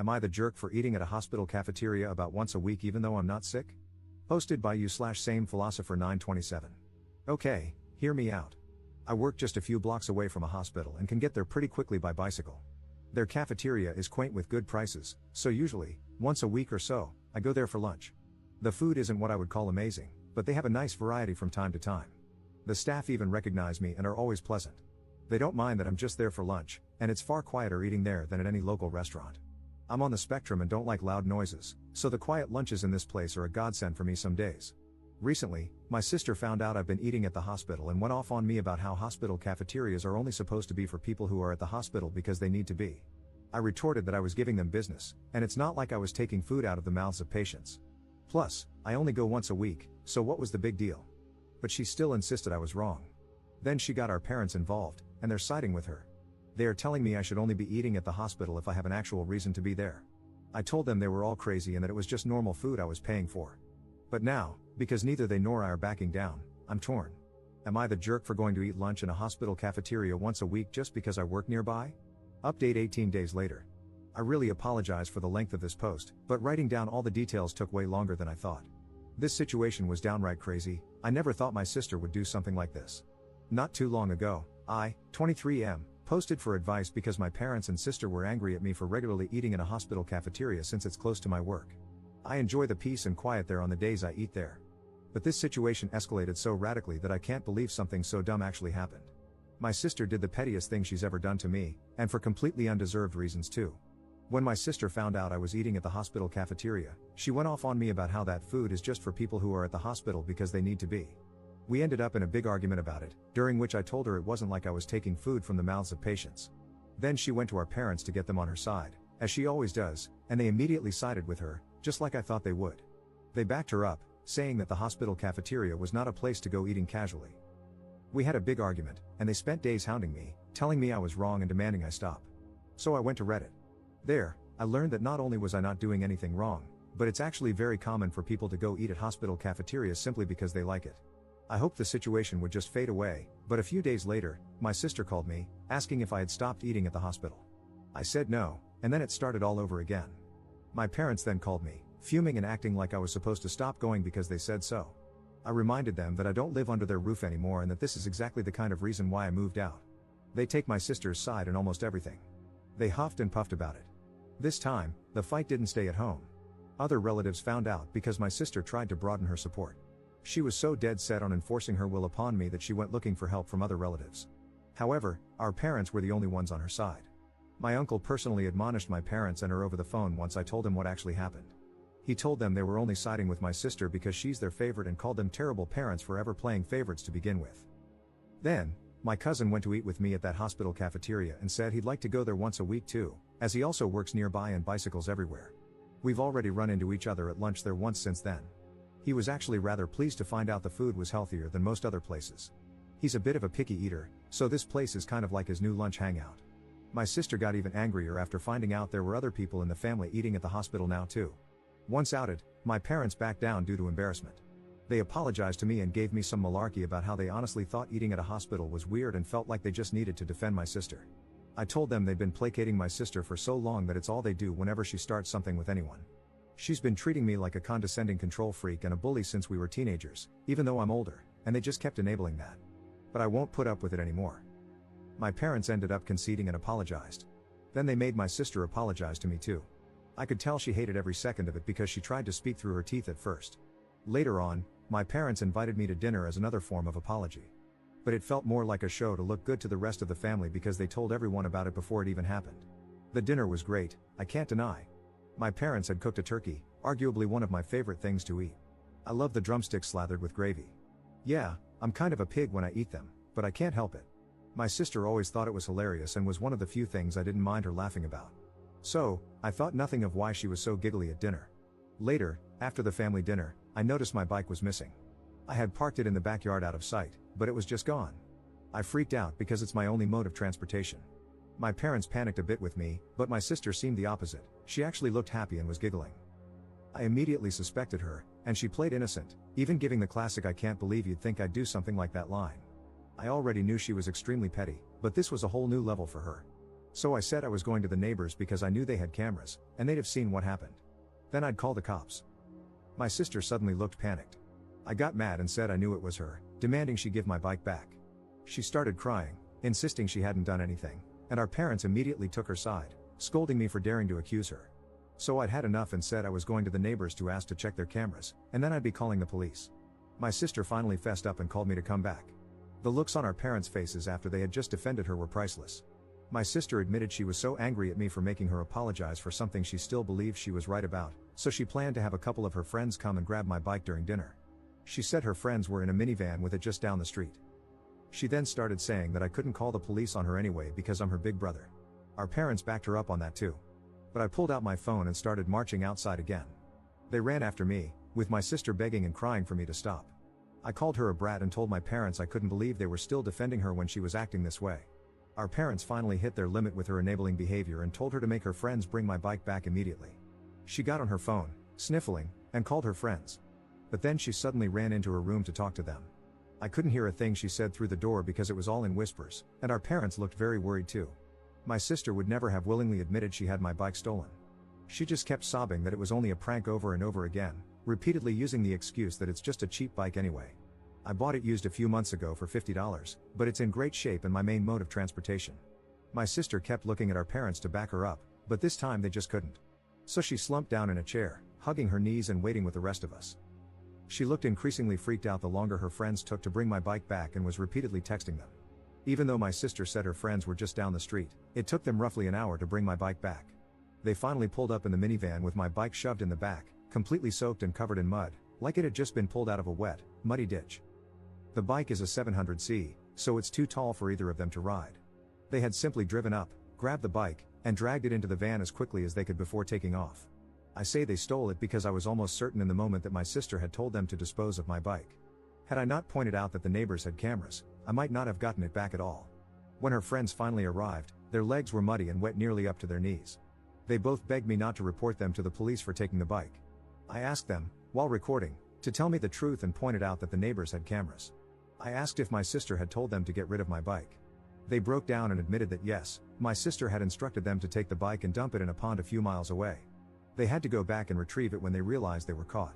Am I the jerk for eating at a hospital cafeteria about once a week even though I'm not sick? Posted by you/same philosopher 927. Okay, hear me out. I work just a few blocks away from a hospital and can get there pretty quickly by bicycle. Their cafeteria is quaint with good prices, so usually, once a week or so, I go there for lunch. The food isn't what I would call amazing, but they have a nice variety from time to time. The staff even recognize me and are always pleasant. They don't mind that I'm just there for lunch, and it's far quieter eating there than at any local restaurant. I'm on the spectrum and don't like loud noises, so the quiet lunches in this place are a godsend for me some days. Recently, my sister found out I've been eating at the hospital and went off on me about how hospital cafeterias are only supposed to be for people who are at the hospital because they need to be. I retorted that I was giving them business, and it's not like I was taking food out of the mouths of patients. Plus, I only go once a week, so what was the big deal? But she still insisted I was wrong. Then she got our parents involved, and they're siding with her. They are telling me I should only be eating at the hospital if I have an actual reason to be there. I told them they were all crazy and that it was just normal food I was paying for. But now, because neither they nor I are backing down, I'm torn. Am I the jerk for going to eat lunch in a hospital cafeteria once a week just because I work nearby? Update 18 days later. I really apologize for the length of this post, but writing down all the details took way longer than I thought. This situation was downright crazy. I never thought my sister would do something like this. Not too long ago, I, 23M, posted for advice because my parents and sister were angry at me for regularly eating in a hospital cafeteria since it's close to my work. I enjoy the peace and quiet there on the days I eat there. But this situation escalated so radically that I can't believe something so dumb actually happened. My sister did the pettiest thing she's ever done to me, and for completely undeserved reasons too. When my sister found out I was eating at the hospital cafeteria, she went off on me about how that food is just for people who are at the hospital because they need to be. We ended up in a big argument about it, during which I told her it wasn't like I was taking food from the mouths of patients. Then she went to our parents to get them on her side, as she always does, and they immediately sided with her, just like I thought they would. They backed her up, saying that the hospital cafeteria was not a place to go eating casually. We had a big argument, and they spent days hounding me, telling me I was wrong and demanding I stop. So I went to Reddit. There, I learned that not only was I not doing anything wrong, but it's actually very common for people to go eat at hospital cafeterias simply because they like it. I hoped the situation would just fade away, but a few days later, my sister called me, asking if I had stopped eating at the hospital. I said no, and then it started all over again. My parents then called me, fuming and acting like I was supposed to stop going because they said so. I reminded them that I don't live under their roof anymore and that this is exactly the kind of reason why I moved out. They take my sister's side in almost everything. They huffed and puffed about it. This time, the fight didn't stay at home. Other relatives found out because my sister tried to broaden her support. She was so dead set on enforcing her will upon me that she went looking for help from other relatives. However, our parents were the only ones on her side. My uncle personally admonished my parents and her over the phone once I told him what actually happened. He told them they were only siding with my sister because she's their favorite and called them terrible parents for ever playing favorites to begin with. Then, my cousin went to eat with me at that hospital cafeteria and said he'd like to go there once a week too, as he also works nearby and bicycles everywhere. We've already run into each other at lunch there once since then. He was actually rather pleased to find out the food was healthier than most other places. He's a bit of a picky eater, so this place is kind of like his new lunch hangout. My sister got even angrier after finding out there were other people in the family eating at the hospital now too. Once outed, my parents backed down due to embarrassment. They apologized to me and gave me some malarkey about how they honestly thought eating at a hospital was weird and felt like they just needed to defend my sister. I told them they'd been placating my sister for so long that it's all they do whenever she starts something with anyone. She's been treating me like a condescending control freak and a bully since we were teenagers, even though I'm older, and they just kept enabling that. But I won't put up with it anymore. My parents ended up conceding and apologized. Then they made my sister apologize to me too. I could tell she hated every second of it because she tried to speak through her teeth at first. Later on, my parents invited me to dinner as another form of apology. But it felt more like a show to look good to the rest of the family because they told everyone about it before it even happened. The dinner was great, I can't deny. My parents had cooked a turkey, arguably one of my favorite things to eat. I love the drumsticks slathered with gravy. Yeah, I'm kind of a pig when I eat them, but I can't help it. My sister always thought it was hilarious and was one of the few things I didn't mind her laughing about. So, I thought nothing of why she was so giggly at dinner. Later, after the family dinner, I noticed my bike was missing. I had parked it in the backyard out of sight, but it was just gone. I freaked out because it's my only mode of transportation. My parents panicked a bit with me, but my sister seemed the opposite. She actually looked happy and was giggling. I immediately suspected her, and she played innocent, even giving the classic "I can't believe you'd think I'd do something like that" line. I already knew she was extremely petty, but this was a whole new level for her. So I said I was going to the neighbors because I knew they had cameras, and they'd have seen what happened. Then I'd call the cops. My sister suddenly looked panicked. I got mad and said I knew it was her, demanding she give my bike back. She started crying, insisting she hadn't done anything, and our parents immediately took her side, scolding me for daring to accuse her. So I'd had enough and said I was going to the neighbors to ask to check their cameras, and then I'd be calling the police. My sister finally fessed up and called me to come back. The looks on our parents' faces after they had just defended her were priceless. My sister admitted she was so angry at me for making her apologize for something she still believed she was right about, so she planned to have a couple of her friends come and grab my bike during dinner. She said her friends were in a minivan with it just down the street. She then started saying that I couldn't call the police on her anyway because I'm her big brother. Our parents backed her up on that too. But I pulled out my phone and started marching outside again. They ran after me, with my sister begging and crying for me to stop. I called her a brat and told my parents I couldn't believe they were still defending her when she was acting this way. Our parents finally hit their limit with her enabling behavior and told her to make her friends bring my bike back immediately. She got on her phone, sniffling, and called her friends. But then she suddenly ran into her room to talk to them. I couldn't hear a thing she said through the door because it was all in whispers, and our parents looked very worried too. My sister would never have willingly admitted she had my bike stolen. She just kept sobbing that it was only a prank over and over again, repeatedly using the excuse that it's just a cheap bike anyway. I bought it used a few months ago for $50, but it's in great shape and my main mode of transportation. My sister kept looking at our parents to back her up, but this time they just couldn't. So she slumped down in a chair, hugging her knees and waiting with the rest of us. She looked increasingly freaked out the longer her friends took to bring my bike back and was repeatedly texting them. Even though my sister said her friends were just down the street, it took them roughly an hour to bring my bike back. They finally pulled up in the minivan with my bike shoved in the back, completely soaked and covered in mud, like it had just been pulled out of a wet, muddy ditch. The bike is a 700C, so it's too tall for either of them to ride. They had simply driven up, grabbed the bike, and dragged it into the van as quickly as they could before taking off. I say they stole it because I was almost certain in the moment that my sister had told them to dispose of my bike. Had I not pointed out that the neighbors had cameras, I might not have gotten it back at all. When her friends finally arrived, their legs were muddy and wet nearly up to their knees. They both begged me not to report them to the police for taking the bike. I asked them, while recording, to tell me the truth and pointed out that the neighbors had cameras. I asked if my sister had told them to get rid of my bike. They broke down and admitted that yes, my sister had instructed them to take the bike and dump it in a pond a few miles away. They had to go back and retrieve it when they realized they were caught.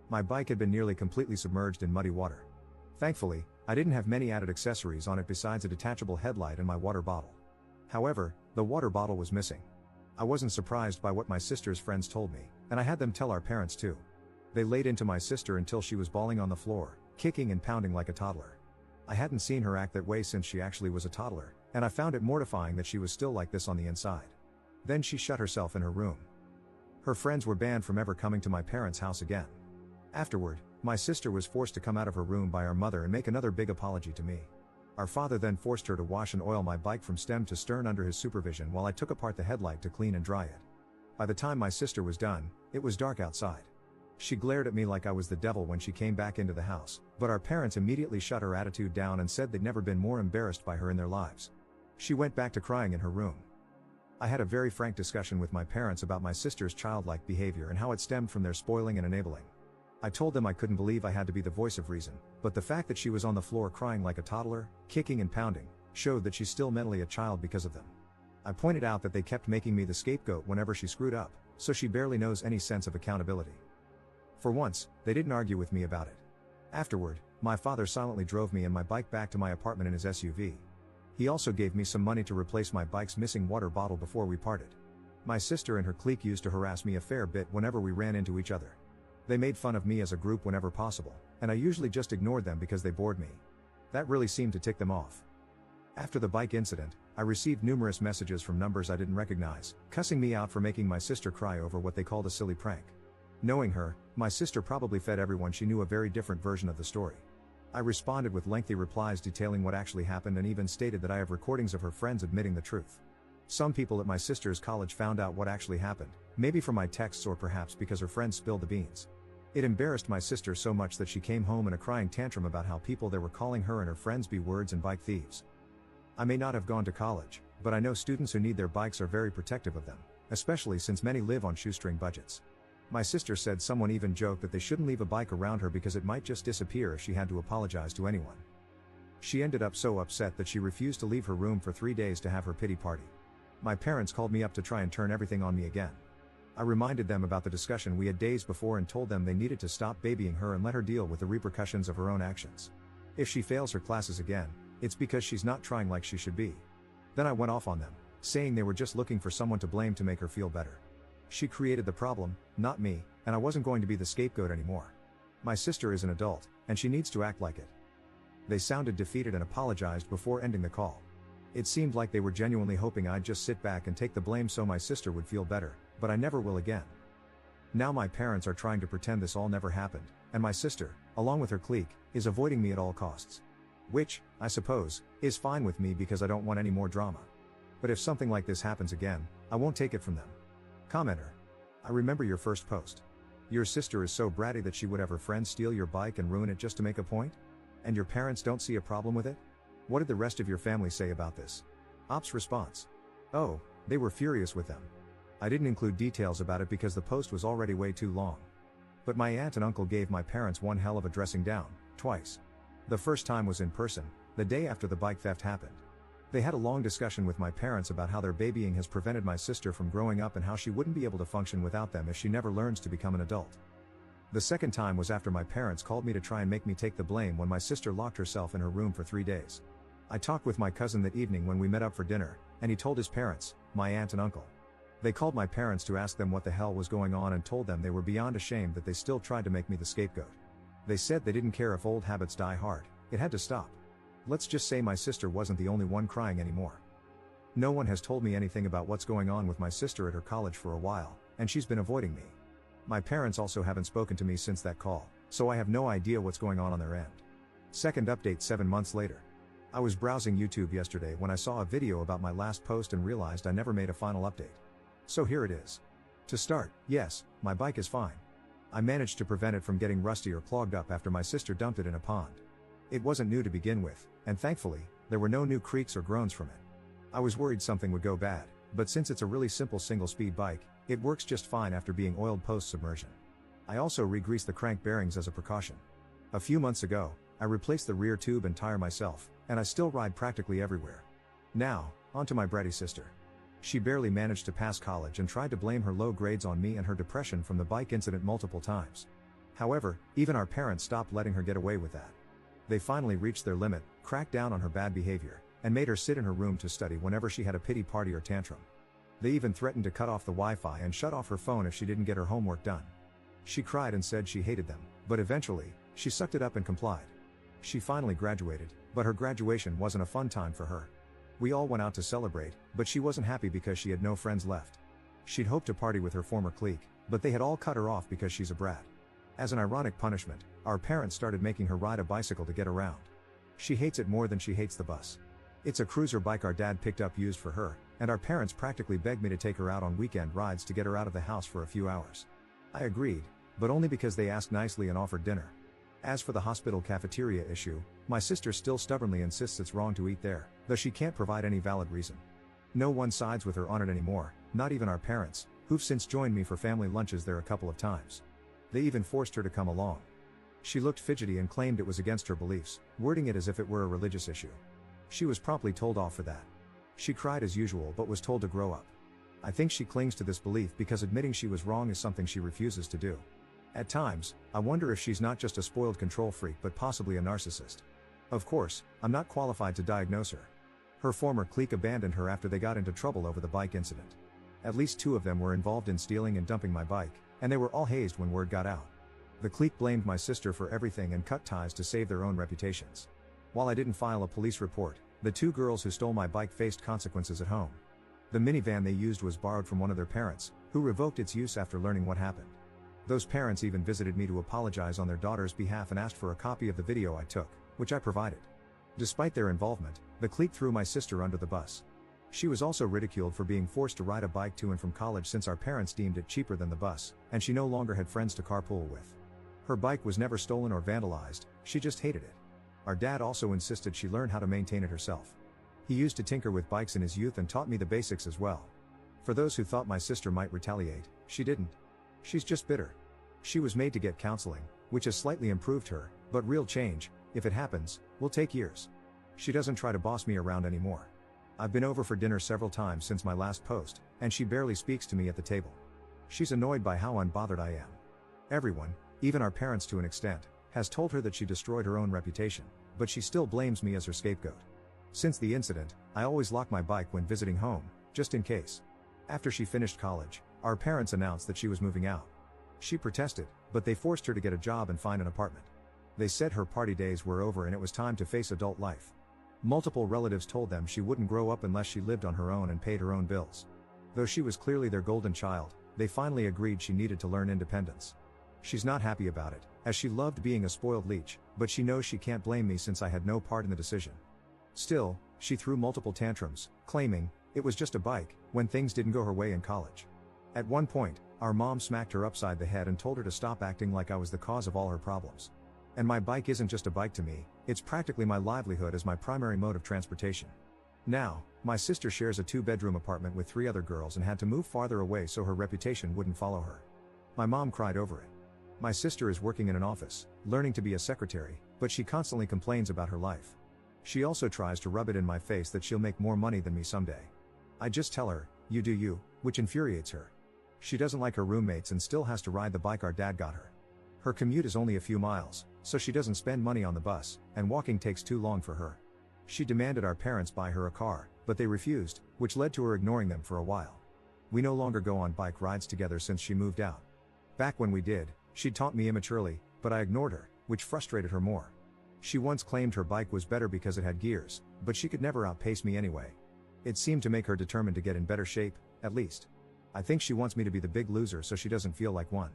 My bike had been nearly completely submerged in muddy water. Thankfully, I didn't have many added accessories on it besides a detachable headlight and my water bottle. However, the water bottle was missing. I wasn't surprised by what my sister's friends told me, and I had them tell our parents too. They laid into my sister until she was bawling on the floor, kicking and pounding like a toddler. I hadn't seen her act that way since she actually was a toddler, and I found it mortifying that she was still like this on the inside. Then she shut herself in her room. Her friends were banned from ever coming to my parents' house again. Afterward, my sister was forced to come out of her room by our mother and make another big apology to me. Our father then forced her to wash and oil my bike from stem to stern under his supervision while I took apart the headlight to clean and dry it. By the time my sister was done, it was dark outside. She glared at me like I was the devil when she came back into the house, but our parents immediately shut her attitude down and said they'd never been more embarrassed by her in their lives. She went back to crying in her room. I had a very frank discussion with my parents about my sister's childlike behavior and how it stemmed from their spoiling and enabling. I told them I couldn't believe I had to be the voice of reason, but the fact that she was on the floor crying like a toddler, kicking and pounding, showed that she's still mentally a child because of them. I pointed out that they kept making me the scapegoat whenever she screwed up, so she barely knows any sense of accountability. For once, they didn't argue with me about it. Afterward, my father silently drove me and my bike back to my apartment in his SUV. He also gave me some money to replace my bike's missing water bottle before we parted. My sister and her clique used to harass me a fair bit whenever we ran into each other. They made fun of me as a group whenever possible, and I usually just ignored them because they bored me. That really seemed to tick them off. After the bike incident, I received numerous messages from numbers I didn't recognize, cussing me out for making my sister cry over what they called a silly prank. Knowing her, my sister probably fed everyone she knew a very different version of the story. I responded with lengthy replies detailing what actually happened and even stated that I have recordings of her friends admitting the truth. Some people at my sister's college found out what actually happened, maybe from my texts or perhaps because her friends spilled the beans. It embarrassed my sister so much that she came home in a crying tantrum about how people there were calling her and her friends B-words and bike thieves. I may not have gone to college, but I know students who need their bikes are very protective of them, especially since many live on shoestring budgets. My sister said someone even joked that they shouldn't leave a bike around her because it might just disappear if she had to apologize to anyone. She ended up so upset that she refused to leave her room for 3 days to have her pity party. My parents called me up to try and turn everything on me again. I reminded them about the discussion we had days before and told them they needed to stop babying her and let her deal with the repercussions of her own actions. If she fails her classes again, it's because she's not trying like she should be. Then I went off on them, saying they were just looking for someone to blame to make her feel better. She created the problem, not me, and I wasn't going to be the scapegoat anymore. My sister is an adult, and she needs to act like it. They sounded defeated and apologized before ending the call. It seemed like they were genuinely hoping I'd just sit back and take the blame so my sister would feel better, but I never will again. Now my parents are trying to pretend this all never happened, and my sister, along with her clique, is avoiding me at all costs. Which, I suppose, is fine with me because I don't want any more drama. But if something like this happens again, I won't take it from them. Commenter. I remember your first post. Your sister is so bratty that she would have her friends steal your bike and ruin it just to make a point? And your parents don't see a problem with it? What did the rest of your family say about this? Ops response. Oh, they were furious with them. I didn't include details about it because the post was already way too long. But my aunt and uncle gave my parents one hell of a dressing down, twice. The first time was in person, the day after the bike theft happened. They had a long discussion with my parents about how their babying has prevented my sister from growing up and how she wouldn't be able to function without them if she never learns to become an adult. The second time was after my parents called me to try and make me take the blame when my sister locked herself in her room for 3 days. I talked with my cousin that evening when we met up for dinner, and he told his parents, my aunt and uncle. They called my parents to ask them what the hell was going on and told them they were beyond ashamed that they still tried to make me the scapegoat. They said they didn't care if old habits die hard, it had to stop. Let's just say my sister wasn't the only one crying anymore. No one has told me anything about what's going on with my sister at her college for a while, and she's been avoiding me. My parents also haven't spoken to me since that call, so I have no idea what's going on their end. Second update 7 months later. I was browsing YouTube yesterday when I saw a video about my last post and realized I never made a final update. So here it is. To start, yes, my bike is fine. I managed to prevent it from getting rusty or clogged up after my sister dumped it in a pond. It wasn't new to begin with, and thankfully, there were no new creaks or groans from it. I was worried something would go bad, but since it's a really simple single-speed bike, it works just fine after being oiled post-submersion. I also re-greased the crank bearings as a precaution. A few months ago, I replaced the rear tube and tire myself, and I still ride practically everywhere. Now, on to my bratty sister. She barely managed to pass college and tried to blame her low grades on me and her depression from the bike incident multiple times. However, even our parents stopped letting her get away with that. They finally reached their limit, cracked down on her bad behavior, and made her sit in her room to study whenever she had a pity party or tantrum. They even threatened to cut off the Wi-Fi and shut off her phone if she didn't get her homework done. She cried and said she hated them, but eventually, she sucked it up and complied. She finally graduated, but her graduation wasn't a fun time for her. We all went out to celebrate, but she wasn't happy because she had no friends left. She'd hoped to party with her former clique, but they had all cut her off because she's a brat. As an ironic punishment, our parents started making her ride a bicycle to get around. She hates it more than she hates the bus. It's a cruiser bike our dad picked up used for her, and our parents practically begged me to take her out on weekend rides to get her out of the house for a few hours. I agreed, but only because they asked nicely and offered dinner. As for the hospital cafeteria issue, my sister still stubbornly insists it's wrong to eat there, though she can't provide any valid reason. No one sides with her on it anymore, not even our parents, who've since joined me for family lunches there a couple of times. They even forced her to come along. She looked fidgety and claimed it was against her beliefs, wording it as if it were a religious issue. She was promptly told off for that. She cried as usual but was told to grow up. I think she clings to this belief because admitting she was wrong is something she refuses to do. At times, I wonder if she's not just a spoiled control freak but possibly a narcissist. Of course, I'm not qualified to diagnose her. Her former clique abandoned her after they got into trouble over the bike incident. At least 2 of them were involved in stealing and dumping my bike, and they were all hazed when word got out. The clique blamed my sister for everything and cut ties to save their own reputations. While I didn't file a police report, the 2 girls who stole my bike faced consequences at home. The minivan they used was borrowed from one of their parents, who revoked its use after learning what happened. Those parents even visited me to apologize on their daughter's behalf and asked for a copy of the video I took, which I provided. Despite their involvement, the clique threw my sister under the bus. She was also ridiculed for being forced to ride a bike to and from college since our parents deemed it cheaper than the bus, and she no longer had friends to carpool with. Her bike was never stolen or vandalized, she just hated it. Our dad also insisted she learn how to maintain it herself. He used to tinker with bikes in his youth and taught me the basics as well. For those who thought my sister might retaliate, she didn't. She's just bitter. She was made to get counseling, which has slightly improved her, but real change, if it happens, will take years. She doesn't try to boss me around anymore. I've been over for dinner several times since my last post, and she barely speaks to me at the table. She's annoyed by how unbothered I am. Everyone, even our parents to an extent, has told her that she destroyed her own reputation, but she still blames me as her scapegoat. Since the incident, I always lock my bike when visiting home, just in case. After she finished college, our parents announced that she was moving out. She protested, but they forced her to get a job and find an apartment. They said her party days were over and it was time to face adult life. Multiple relatives told them she wouldn't grow up unless she lived on her own and paid her own bills. Though she was clearly their golden child, they finally agreed she needed to learn independence. She's not happy about it, as she loved being a spoiled leech, but she knows she can't blame me since I had no part in the decision. Still, she threw multiple tantrums, claiming it was just a bike, when things didn't go her way in college. At one point, our mom smacked her upside the head and told her to stop acting like I was the cause of all her problems. And my bike isn't just a bike to me, it's practically my livelihood as my primary mode of transportation. Now, my sister shares a 2-bedroom apartment with 3 other girls and had to move farther away so her reputation wouldn't follow her. My mom cried over it. My sister is working in an office, learning to be a secretary, but she constantly complains about her life. She also tries to rub it in my face that she'll make more money than me someday. I just tell her, you do you, which infuriates her. She doesn't like her roommates and still has to ride the bike our dad got her. Her commute is only a few miles, so she doesn't spend money on the bus, and walking takes too long for her. She demanded our parents buy her a car, but they refused, which led to her ignoring them for a while. We no longer go on bike rides together since she moved out. Back when we did, she'd taunt me immaturely, but I ignored her, which frustrated her more. She once claimed her bike was better because it had gears, but she could never outpace me anyway. It seemed to make her determined to get in better shape, at least. I think she wants me to be the big loser so she doesn't feel like one.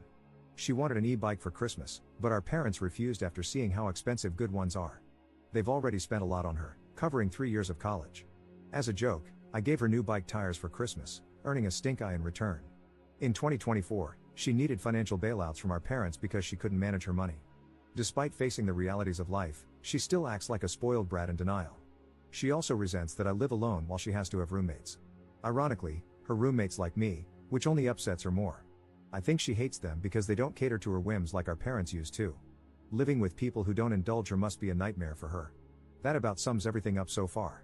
She wanted an e-bike for Christmas, but our parents refused after seeing how expensive good ones are. They've already spent a lot on her, covering 3 years of college. As a joke, I gave her new bike tires for Christmas, earning a stink eye in return. In 2024, she needed financial bailouts from our parents because she couldn't manage her money. Despite facing the realities of life, she still acts like a spoiled brat in denial. She also resents that I live alone while she has to have roommates. Ironically, her roommates like me, which only upsets her more. I think she hates them because they don't cater to her whims like our parents used to. Living with people who don't indulge her must be a nightmare for her. That about sums everything up so far.